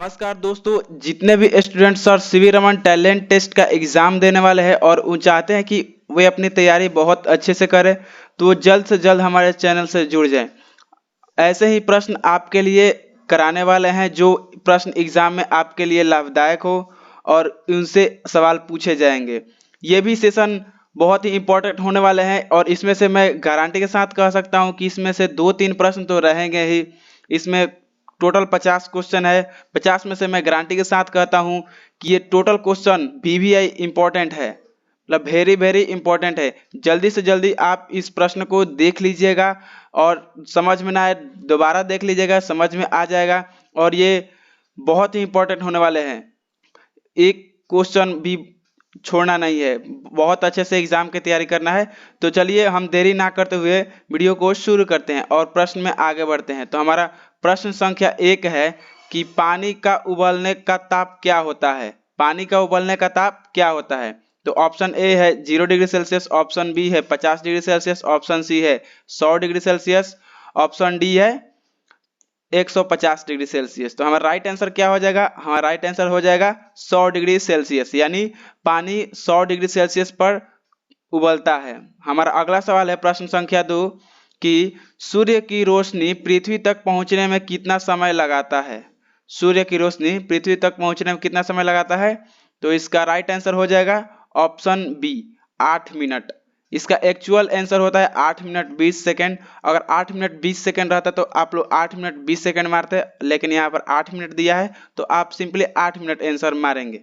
नमस्कार दोस्तों, जितने भी स्टूडेंट्स और सीवी रमन टैलेंट टेस्ट का एग्जाम देने वाले हैं और वो चाहते हैं कि वे अपनी तैयारी बहुत अच्छे से करें, तो वो जल्द से जल्द हमारे चैनल से जुड़ जाएं। ऐसे ही प्रश्न आपके लिए कराने वाले हैं जो प्रश्न एग्जाम में आपके लिए लाभदायक हो और उनसे सवाल पूछे जाएंगे। ये भी सेशन बहुत ही इंपॉर्टेंट होने वाले हैं और इसमें से मैं गारंटी के साथ कह सकता हूँ कि इसमें से 2-3 प्रश्न तो रहेंगे ही। इसमें टोटल 50 क्वेश्चन है। 50 में से मैं गारंटी के साथ कहता हूँ कि ये टोटल क्वेश्चन वीवीआई इंपॉर्टेंट है, मतलब वेरी वेरी इंपॉर्टेंट है। जल्दी से जल्दी आप इस प्रश्न को देख लीजिएगा और समझ में ना आए दोबारा देख लीजिएगा, समझ में आ जाएगा। और ये बहुत ही इंपॉर्टेंट होने वाले हैं, एक क्वेश्चन भी छोड़ना नहीं है। बहुत अच्छे से एग्जाम की तैयारी करना है। तो चलिए हम देरी ना करते हुए वीडियो को शुरू करते हैं और प्रश्न में आगे बढ़ते हैं। तो हमारा प्रश्न संख्या 1 है कि पानी का उबलने का ताप क्या होता है। पानी का उबलने का ताप क्या होता है? तो ऑप्शन ए है 0 डिग्री सेल्सियस, ऑप्शन बी है 50 डिग्री सेल्सियस, ऑप्शन सी है 100 डिग्री सेल्सियस, ऑप्शन डी है 150 डिग्री सेल्सियस। तो हमारा राइट आंसर क्या हो जाएगा? हमारा राइट आंसर हो जाएगा 100 डिग्री सेल्सियस, यानी पानी 100 डिग्री सेल्सियस पर उबलता है। हमारा अगला सवाल है प्रश्न संख्या 2 कि सूर्य की रोशनी पृथ्वी तक पहुंचने में कितना समय लगाता है। सूर्य की रोशनी पृथ्वी तक पहुंचने में कितना समय लगाता है? तो इसका राइट आंसर हो जाएगा ऑप्शन बी, 8 मिनट। इसका एक्चुअल आंसर होता है 8 मिनट 20 सेकेंड। अगर 8 मिनट 20 सेकेंड रहता तो आप लोग 8 मिनट 20 सेकेंड मारते, लेकिन यहाँ पर 8 मिनट दिया है तो आप सिंपली 8 मिनट आंसर मारेंगे।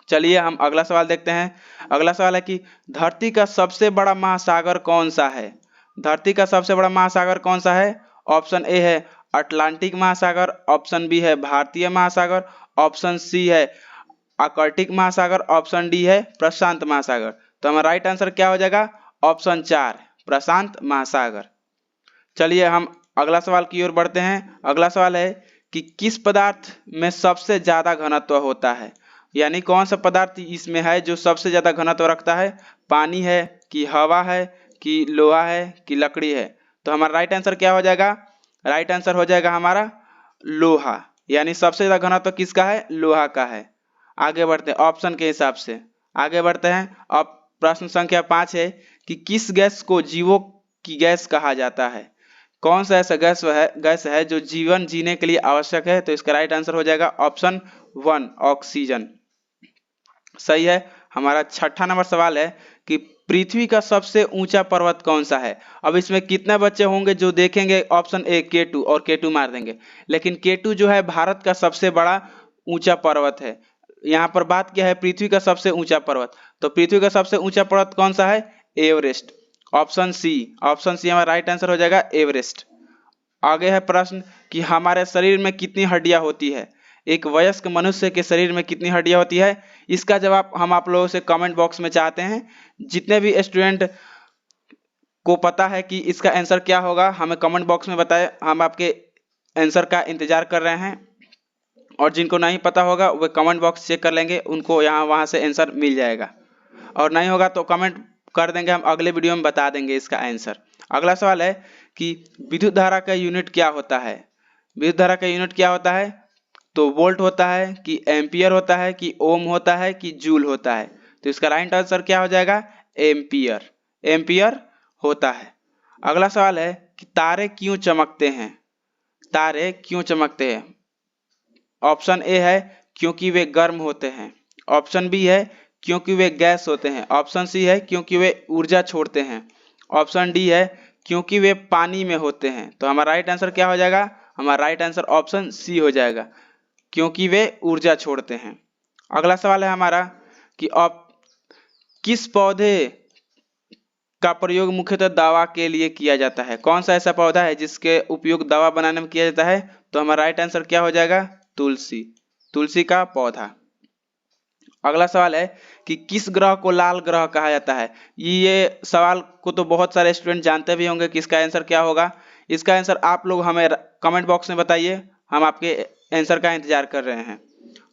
चलिए हम अगला सवाल देखते हैं। अगला सवाल है कि धरती का सबसे बड़ा महासागर कौन सा है। धरती का सबसे बड़ा महासागर कौन सा है? ऑप्शन ए है अटलांटिक महासागर, ऑप्शन बी है भारतीय महासागर, ऑप्शन सी है आर्कटिक महासागर, ऑप्शन डी है प्रशांत महासागर। तो हमारा राइट आंसर क्या हो जाएगा? ऑप्शन 4 प्रशांत महासागर। चलिए हम अगला सवाल की ओर बढ़ते हैं। अगला सवाल है कि किस पदार्थ में सबसे ज्यादा घनत्व होता है, यानी कौन सा पदार्थ इसमें है जो सबसे ज्यादा घनत्व रखता है? पानी है कि हवा है कि लोहा है कि लकड़ी है? तो हमारा राइट आंसर क्या हो जाएगा? राइट आंसर हो जाएगा हमारा लोहा, यानी सबसे ज्यादा घनत्व किसका है? लोहा का है। आगे बढ़ते हैं ऑप्शन के हिसाब से, आगे बढ़ते हैं। अब प्रश्न संख्या 5 है कि किस गैस को जीवों की गैस कहा जाता है। कौन सा ऐसा गैस है जो जीवन जीने के लिए आवश्यक है? तो इसका राइट आंसर हो जाएगा ऑप्शन 1 ऑक्सीजन। सही है। हमारा छठा नंबर सवाल है कि पृथ्वी का सबसे ऊंचा पर्वत कौन सा है। अब इसमें कितने बच्चे होंगे जो देखेंगे ऑप्शन ए K2 और K2 मार देंगे, लेकिन K2 जो है भारत का सबसे बड़ा ऊंचा पर्वत है। यहाँ पर बात क्या है? पृथ्वी का सबसे ऊंचा पर्वत। तो पृथ्वी का सबसे ऊंचा पर्वत कौन सा है? Everest. Option C, option C हमारा राइट आंसर हो जाएगा एवरेस्ट। आगे है प्रश्न कि हमारे शरीर में कितनी हड्डियां होती है। एक वयस्क मनुष्य के शरीर में कितनी हड्डियां होती है? इसका जवाब हम आप लोगों से कमेंट बॉक्स में चाहते हैं। जितने भी स्टूडेंट को पता है कि इसका आंसर क्या होगा, हमें कमेंट बॉक्स में बताएं। हम आपके आंसर का इंतजार कर रहे हैं। और जिनको नहीं पता होगा वे कमेंट बॉक्स चेक कर लेंगे, उनको यहाँ वहाँ से आंसर मिल जाएगा। और नहीं होगा तो कमेंट कर देंगे, हम अगले वीडियो में बता देंगे इसका आंसर। अगला सवाल है कि विद्युत धारा का यूनिट क्या होता है। विद्युत धारा का यूनिट क्या होता है? तो वोल्ट होता है कि एम्पियर होता है कि ओम होता है कि जूल होता है? तो इसका राइट आंसर क्या हो जाएगा? एम्पियर। एम्पियर होता है। अगला सवाल है कि तारे क्यों चमकते हैं। तारे क्यों चमकते हैं? ऑप्शन ए है क्योंकि वे गर्म होते हैं, ऑप्शन बी है क्योंकि वे गैस होते हैं, ऑप्शन सी है क्योंकि वे ऊर्जा छोड़ते हैं, ऑप्शन डी है क्योंकि वे पानी में होते हैं। तो हमारा राइट आंसर क्या हो जाएगा? हमारा राइट आंसर ऑप्शन सी हो जाएगा, क्योंकि वे ऊर्जा छोड़ते हैं। अगला सवाल है हमारा कि आप किस पौधे का प्रयोग मुख्यतः दवा के लिए किया जाता है। कौन सा ऐसा पौधा है जिसके उपयोग दवा बनाने में किया जाता है? तो हमारा राइट आंसर क्या हो जाएगा? तुलसी। तुलसी का पौधा। अगला सवाल है कि किस ग्रह को लाल ग्रह कहा जाता है। ये सवाल को तो बहुत सारे स्टूडेंट जानते भी होंगे कि इसका आंसर क्या होगा। इसका आंसर आप लोग हमें कमेंट बॉक्स में बताइए, हम आपके आंसर का इंतजार कर रहे हैं।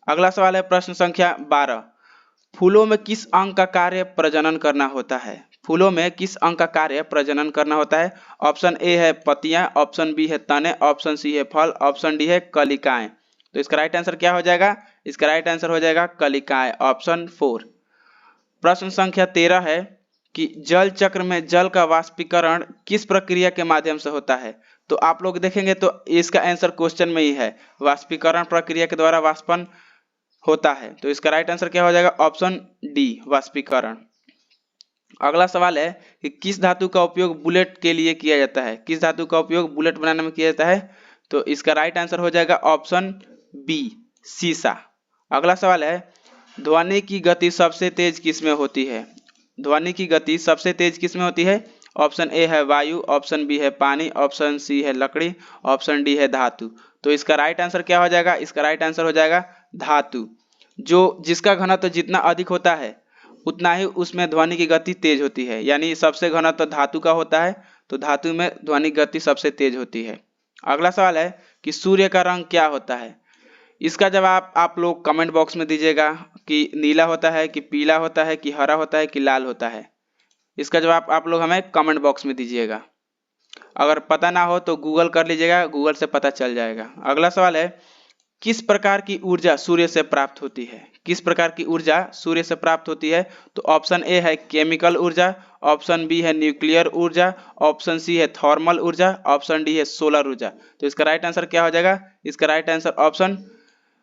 अगला सवाल है प्रश्न संख्या 12, फूलों में किस अंग का कार्य प्रजनन करना होता है। फूलों में किस अंग का कार्य प्रजनन करना होता है? ऑप्शन ए है पत्तियां, ऑप्शन बी है तने, ऑप्शन सी है फल, ऑप्शन डी है कलिकाएं। तो इसका राइट आंसर क्या हो जाएगा? इसका राइट आंसर हो जाएगा कलिकाएं, ऑप्शन 4। प्रश्न संख्या 13 है कि जल चक्र में जल का वाष्पीकरण किस प्रक्रिया के माध्यम से होता है? तो आप लोग देखेंगे तो इसका आंसर क्वेश्चन में ही है, वाष्पीकरण प्रक्रिया के द्वारा वाष्पन होता है। तो इसका राइट आंसर क्या हो जाएगा? ऑप्शन डी, वाष्पीकरण। अगला सवाल है कि किस धातु का उपयोग बुलेट के लिए किया जाता है? किस धातु का उपयोग बुलेट बनाने में किया जाता है? तो इसका राइट आंसर हो जाएगा ऑप्शन बी, सीसा। अगला सवाल है ध्वनि की गति सबसे तेज किस में होती है? ध्वनि की गति सबसे तेज किस में होती है? ऑप्शन ए है वायु, ऑप्शन बी है पानी, ऑप्शन सी है लकड़ी, ऑप्शन डी है धातु। तो इसका राइट आंसर क्या हो जाएगा? इसका राइट आंसर हो जाएगा धातु। जिसका घनत्व जितना अधिक होता है उतना ही उसमें ध्वनि की गति तेज होती है, यानी सबसे घनत्व धातु का होता है, तो धातु में ध्वनि गति सबसे तेज होती है। अगला सवाल है कि सूर्य का रंग क्या होता है? इसका जवाब आप लोग कमेंट बॉक्स में दीजिएगा कि नीला होता है, कि पीला होता है, कि हरा होता है, कि लाल होता है। इसका जवाब आप लोग हमें कमेंट बॉक्स में दीजिएगा। अगर पता ना हो तो गूगल कर लीजिएगा, गूगल से पता चल जाएगा। अगला सवाल है किस प्रकार की ऊर्जा सूर्य से प्राप्त होती है? किस प्रकार की ऊर्जा सूर्य से प्राप्त होती है? तो ऑप्शन ए है केमिकल ऊर्जा, ऑप्शन बी है न्यूक्लियर ऊर्जा, ऑप्शन सी है थर्मल ऊर्जा, ऑप्शन डी है सोलर ऊर्जा। तो इसका राइट आंसर क्या हो जाएगा? इसका राइट आंसर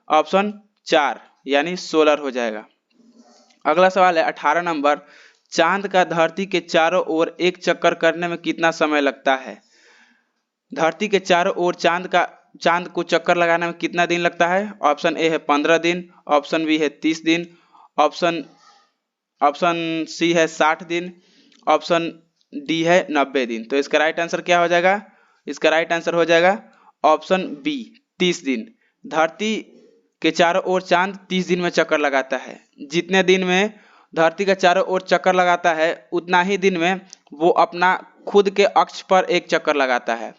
ऑप्शन 4 यानी सोलर हो जाएगा। अगला सवाल है 18 नंबर, चांद का धरती के चारों ओर एक चक्कर करने में कितना समय लगता है? धरती के चारों ओर चांद को चक्कर लगाने में कितना दिन लगता है? ऑप्शन ए है 15 दिन, ऑप्शन बी है 30 दिन, ऑप्शन सी है 60 दिन, ऑप्शन डी है 90 दिन। तो इसका राइट आंसर क्या हो जाएगा? इसका राइट आंसर हो जाएगा ऑप्शन बी, 30 दिन। धरती के चारों ओर चांद 30 दिन में चक्कर लगाता है। जितने दिन में धरती के चारों ओर चक्कर लगाता है उतना ही दिन में वो अपना खुद के अक्ष पर एक चक्कर लगाता है,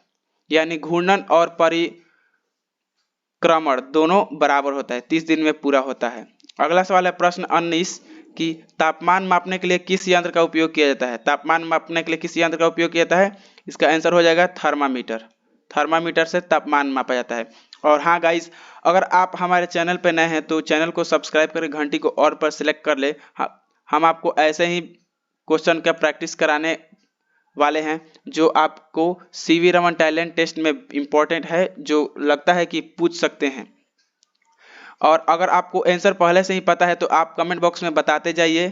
यानी घूर्णन और परिक्रमण दोनों बराबर होता है, 30 दिन में पूरा होता है। अगला सवाल है प्रश्न 19 कि तापमान मापने के लिए किस यंत्र का उपयोग किया जाता है? तापमान मापने के लिए किस यंत्र का उपयोग किया जाता है? इसका आंसर हो जाएगा थर्मामीटर। थर्मामीटर से तापमान मापा जाता है। और हाँ गाइस, अगर आप हमारे चैनल पर नए हैं तो चैनल को सब्सक्राइब करके घंटी को ऑल पर सिलेक्ट कर ले। हम आपको ऐसे ही क्वेश्चन का प्रैक्टिस कराने वाले हैं जो आपको सीवी रमन टैलेंट टेस्ट में इम्पोर्टेंट है, जो लगता है कि पूछ सकते हैं। और अगर आपको आंसर पहले से ही पता है तो आप कमेंट बॉक्स में बताते जाइए।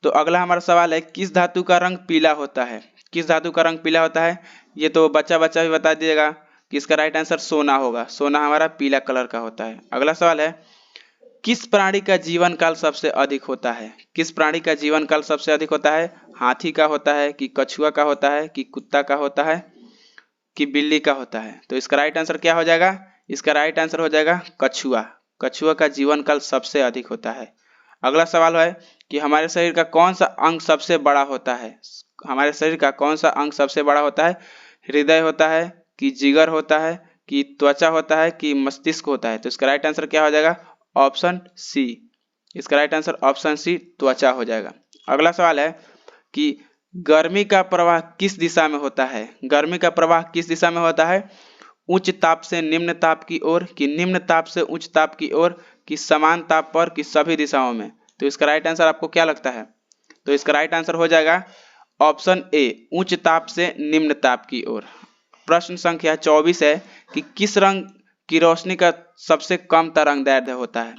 तो अगला हमारा सवाल है किस धातु का रंग पीला होता है? किस धातु का रंग पीला होता है? ये तो बच्चा भी बता दीजिएगा कि इसका राइट आंसर सोना होगा। सोना हमारा पीला कलर का होता है। अगला सवाल है किस प्राणी का जीवन काल सबसे अधिक होता है? किस प्राणी का जीवन काल सबसे अधिक होता है? हाथी का होता है, कि कछुआ का होता है, कि कुत्ता का होता है, कि बिल्ली का होता है? तो इसका राइट आंसर क्या हो जाएगा? इसका राइट आंसर हो जाएगा कछुआ। कछुआ का जीवन काल सबसे अधिक होता है। अगला सवाल है कि हमारे शरीर का कौन सा अंग सबसे बड़ा होता है? हमारे शरीर का कौन सा अंग सबसे बड़ा होता है? हृदय होता है, कि जिगर होता है, कि त्वचा होता है, कि मस्तिष्क होता है? तो इसका राइट आंसर क्या हो जाएगा? Option C. इसका राइट आंसर ऑप्शन सी, त्वचा हो जाएगा। अगला सवाल है कि गर्मी का प्रवाह किस दिशा में होता है? गर्मी का प्रवाह किस दिशा में होता है? उच्च ताप से निम्न ताप की ओर, कि निम्न ताप से उच्च ताप की ओर, कि समान ताप पर, कि सभी दिशाओं में? तो इसका राइट आंसर आपको क्या लगता है? तो इसका राइट आंसर हो जाएगा ऑप्शन ए, उच्च ताप से निम्न ताप की ओर। प्रश्न संख्या 24 है कि किस रंग की रोशनी का सबसे कम तरंगदैर्ध्य होता है?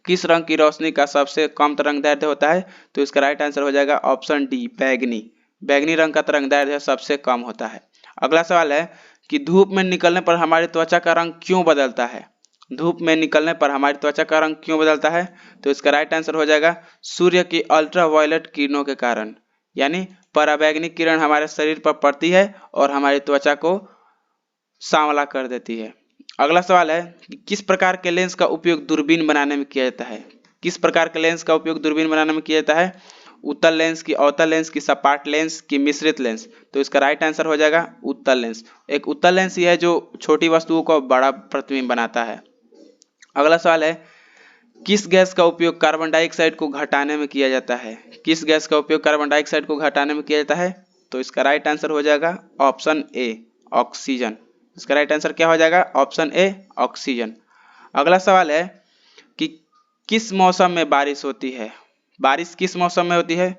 किस रंग की रोशनी का सबसे कम तरंगदैर्ध्य होता है? तो इसका राइट आंसर हो जाएगा ऑप्शन डी, बैगनी। बैगनी रंग का तरंगदैर्ध्य सबसे कम होता है। अगला सवाल है कि धूप में निकलने पर हमारी त्वचा का रंग क्यों बदलता है? धूप में निकलने पर हमारी त्वचा का रंग क्यों बदलता है? तो इसका राइट आंसर हो जाएगा सूर्य की अल्ट्रावायलेट किरणों के कारण, यानी पराबैंगनी किरण हमारे शरीर पर पड़ती है और हमारी त्वचा को सांवला कर देती है। अगला सवाल है कि किस प्रकार के लेंस का उपयोग दूरबीन बनाने में किया जाता है? किस प्रकार के लेंस का उपयोग दूरबीन बनाने में किया जाता है? उत्तल लेंस, की अवतल लेंस, की सपाट लेंस, की मिश्रित लेंस? तो इसका राइट आंसर हो जाएगा उत्तल लेंस। एक उत्तल लेंस ही है जो छोटी वस्तुओं को बड़ा प्रतिबिंब बनाता है। अगला सवाल है किस गैस का उपयोग कार्बन डाइऑक्साइड को घटाने में किया जाता है? किस गैस का उपयोग कार्बन डाइऑक्साइड को घटाने में किया जाता है? तो इसका राइट आंसर हो जाएगा ऑप्शन ए, ऑक्सीजन। इसका राइट आंसर क्या हो जाएगा? Option A, oxygen. अगला सवाल है कि किस मौसम में बारिश होती है। बारिश किस मौसम में होती है,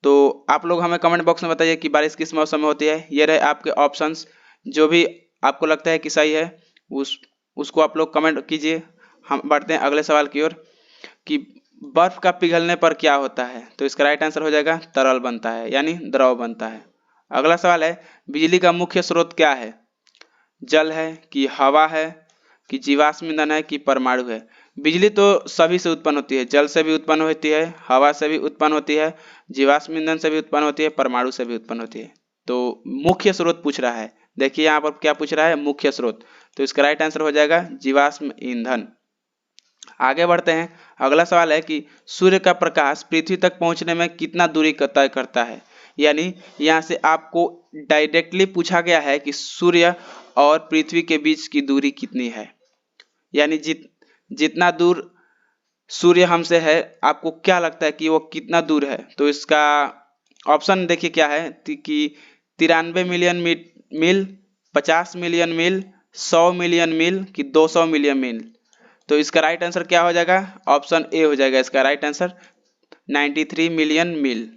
तो आप लोग हमें कमेंट बॉक्स में बताइए कि बारिश किस मौसम में होती है। ये रहे आपके ऑप्शंस, जो भी आपको लगता है कि सही है उसको आप लोग कमेंट कीजिए। हम बढ़ते हैं अगले सवाल की ओर कि बर्फ का पिघलने पर क्या होता है, तो इसका राइट आंसर हो जाएगा तरल बनता है, यानी द्रव बनता है। अगला सवाल है बिजली का मुख्य स्रोत क्या है। जल है कि हवा है कि जीवाश्म ईंधन है कि परमाणु है। बिजली तो सभी से उत्पन्न होती है, जल से भी उत्पन्न होती है, हवा से भी उत्पन्न होती है, जीवाश्म ईंधन से भी उत्पन्न होती है, परमाणु से भी उत्पन्न होती है। तो मुख्य स्रोत पूछ रहा है, देखिए यहाँ पर क्या पूछ रहा है, मुख्य स्रोत, तो इसका राइट आंसर हो जाएगा जीवाश्म ईंधन। आगे बढ़ते हैं। अगला सवाल है कि सूर्य का प्रकाश पृथ्वी तक पहुंचने में कितना दूरी तय करता है। यानी यहाँ से आपको डायरेक्टली पूछा गया है कि सूर्य और पृथ्वी के बीच की दूरी कितनी है, यानी जितना दूर सूर्य हमसे है आपको क्या लगता है कि वो कितना दूर है। तो इसका ऑप्शन देखिए क्या है कि 93 मिलियन मील, 50 मिलियन मील, 100 मिलियन मील कि 200 मिलियन मील। तो इसका राइट आंसर क्या हो जाएगा, ऑप्शन ए हो जाएगा इसका राइट आंसर 93 मिलियन मील।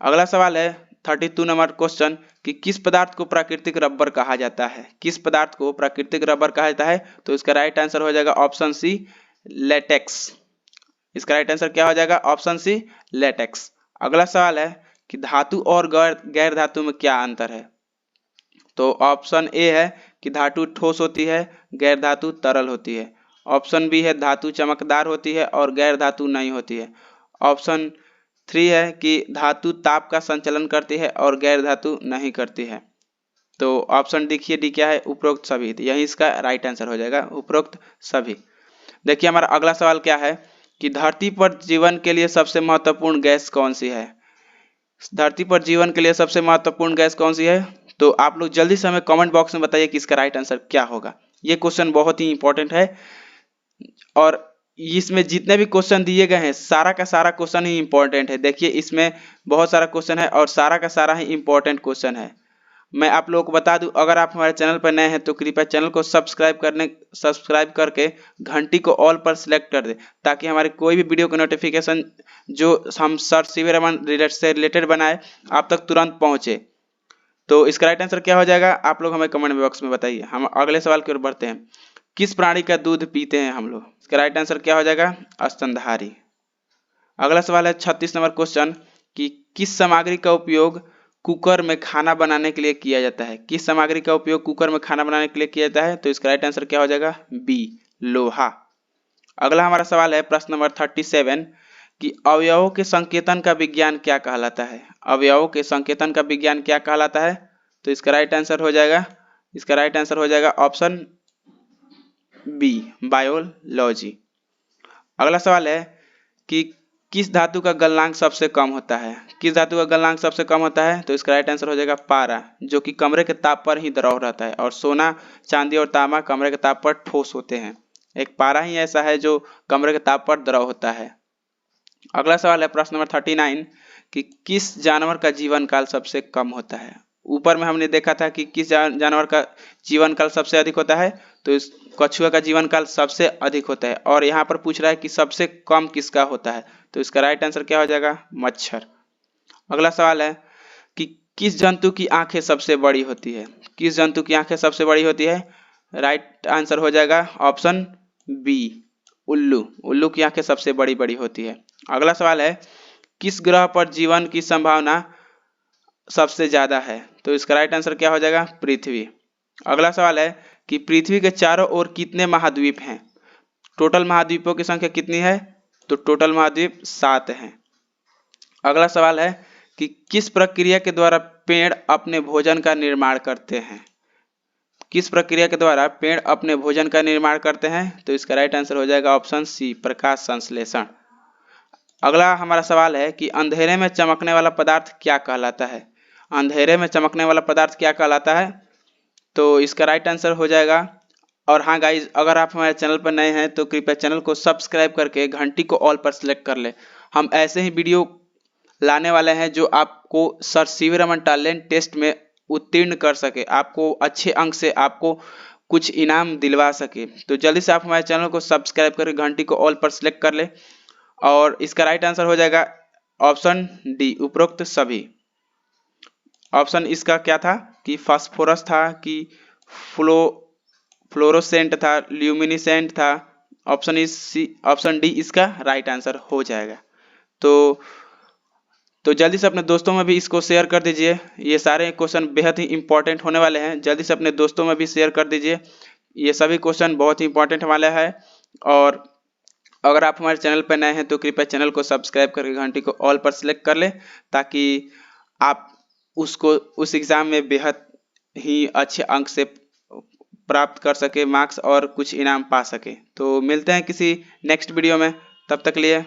अगला सवाल है 32 नंबर क्वेश्चन कि किस पदार्थ को प्राकृतिक रबर कहा जाता है। किस पदार्थ को प्राकृतिक रबर कहा जाता है, तो इसका राइट आंसर हो जाएगा ऑप्शन सी लेटेक्स। इसका राइट आंसर क्या हो जाएगा, ऑप्शन सी लेटेक्स। अगला सवाल है कि धातु और गैर धातु में क्या अंतर है। तो ऑप्शन ए है कि धातु ठोस होती है, गैर धातु तरल होती है। ऑप्शन बी है धातु चमकदार होती है और गैर धातु नहीं होती है। ऑप्शन 3 है कि धातु ताप का संचलन करती है और गैर धातु नहीं करती है। तो ऑप्शन देखिए डी क्या है, उपरोक्त सभी, यही इसका राइट आंसर हो जाएगा, उपरोक्त सभी। देखिए हमारा अगला सवाल क्या है कि धरती पर जीवन के लिए सबसे महत्वपूर्ण गैस कौन सी है। धरती पर जीवन के लिए सबसे महत्वपूर्ण गैस कौन सी है, तो आप लोग जल्दी से हमें कमेंट बॉक्स में बताइए कि इसका राइट आंसर क्या होगा। ये क्वेश्चन बहुत ही इंपॉर्टेंट है और इसमें जितने भी क्वेश्चन दिए गए हैं सारा का सारा क्वेश्चन ही इंपॉर्टेंट है। देखिए इसमें बहुत सारा क्वेश्चन है और सारा का सारा ही इंपॉर्टेंट क्वेश्चन है। मैं आप लोगों को बता दूं, अगर आप हमारे चैनल पर नए हैं तो कृपया चैनल को सब्सक्राइब करके घंटी को ऑल पर सिलेक्ट कर दे, ताकि हमारे कोई भी वीडियो का नोटिफिकेशन जो हम सर सीवी रमन से रिलेटेड बनाए आप तक तुरंत पहुंचे। तो इसका राइट आंसर क्या हो जाएगा, आप लोग हमें कमेंट बॉक्स में बताइए। हम अगले सवाल की ओर बढ़ते हैं। किस प्राणी का दूध पीते हैं हम लोग, इसका राइट आंसर क्या हो जाएगा, स्तनधारी। अगला सवाल है 36 नंबर क्वेश्चन कि किस सामग्री का उपयोग कुकर में खाना बनाने के लिए किया जाता है। किस सामग्री का उपयोग कुकर में खाना बनाने के लिए किया जाता है, तो इसका राइट आंसर क्या हो जाएगा, बी लोहा। अगला हमारा सवाल है प्रश्न नंबर 37 कि अवयवों के संकेतन का विज्ञान क्या कहलाता है। अवयवों के संकेतन का विज्ञान क्या कहलाता है, तो इसका राइट आंसर हो जाएगा ऑप्शन बी बायोलॉजी। अगला सवाल है कि किस धातु का गलनांक सबसे कम होता है। किस धातु का गलनांक सबसे कम होता है, तो इसका राइट आंसर हो जाएगा पारा, जो कि कमरे के ताप पर ही द्रव रहता है, और सोना चांदी और तांबा कमरे के ताप पर ठोस होते हैं। एक पारा ही ऐसा है जो कमरे के ताप पर द्रव होता है। अगला सवाल है प्रश्न नंबर 39 कि किस जानवर का जीवन काल सबसे कम होता है। ऊपर में हमने देखा था कि किस जानवर का जीवन काल सबसे अधिक होता है, तो इस कछुआ का जीवन काल सबसे अधिक होता है, और यहाँ पर पूछ रहा है कि सबसे कम किसका होता है, तो इसका राइट आंसर क्या हो जाएगा, मच्छर। अगला सवाल है कि किस जंतु की आंखें सबसे बड़ी होती है। किस जंतु की आंखें सबसे बड़ी होती है, राइट आंसर हो जाएगा ऑप्शन बी उल्लू। उल्लू की आंखें सबसे बड़ी बड़ी होती है। अगला सवाल है किस ग्रह पर जीवन की संभावना सबसे ज्यादा है, तो इसका राइट आंसर क्या हो जाएगा, पृथ्वी। अगला सवाल है कि पृथ्वी के चारों ओर कितने महाद्वीप हैं। टोटल महाद्वीपों की संख्या कितनी है, तो टोटल महाद्वीप 7 हैं। अगला सवाल है कि किस प्रक्रिया के द्वारा पेड़ अपने भोजन का निर्माण करते हैं। किस प्रक्रिया के द्वारा पेड़ अपने भोजन का निर्माण करते हैं, तो इसका राइट आंसर हो जाएगा ऑप्शन सी प्रकाश संश्लेषण। अगला हमारा सवाल है कि अंधेरे में चमकने वाला पदार्थ क्या कहलाता है। अंधेरे में चमकने वाला पदार्थ क्या कहलाता है, तो इसका राइट आंसर हो जाएगा, और हाँ गाइज, अगर आप हमारे चैनल पर नए हैं तो कृपया चैनल को सब्सक्राइब करके घंटी को ऑल पर सिलेक्ट कर ले। हम ऐसे ही वीडियो लाने वाले हैं जो आपको sir CV Raman talent test में उत्तीर्ण कर सके, आपको अच्छे अंक से आपको कुछ इनाम दिलवा सके। तो जल्दी से आप हमारे चैनल को सब्सक्राइब करके घंटी को ऑल पर सिलेक्ट कर ले और इसका राइट आंसर हो जाएगा ऑप्शन डी, उपरोक्त सभी। ऑप्शन इसका क्या था कि फास्फोरस था कि फ्लो फ्लोरोसेंट था, ल्यूमिनिसेंट था। ऑप्शन डी इसका राइट आंसर हो जाएगा। तो जल्दी से अपने दोस्तों में भी इसको शेयर कर दीजिए। ये सारे क्वेश्चन बेहद ही इंपॉर्टेंट होने वाले हैं, जल्दी से अपने दोस्तों में भी शेयर कर दीजिए। ये सभी क्वेश्चन बहुत ही इंपॉर्टेंट वाले हैं। और अगर आप हमारे चैनल पर नए हैं तो कृपया चैनल को सब्सक्राइब करके घंटी को ऑल पर सिलेक्ट कर ले, ताकि आप उस एग्ज़ाम में बेहद ही अच्छे अंक से प्राप्त कर सके मार्क्स और कुछ इनाम पा सके। तो मिलते हैं किसी नेक्स्ट वीडियो में, तब तक लिए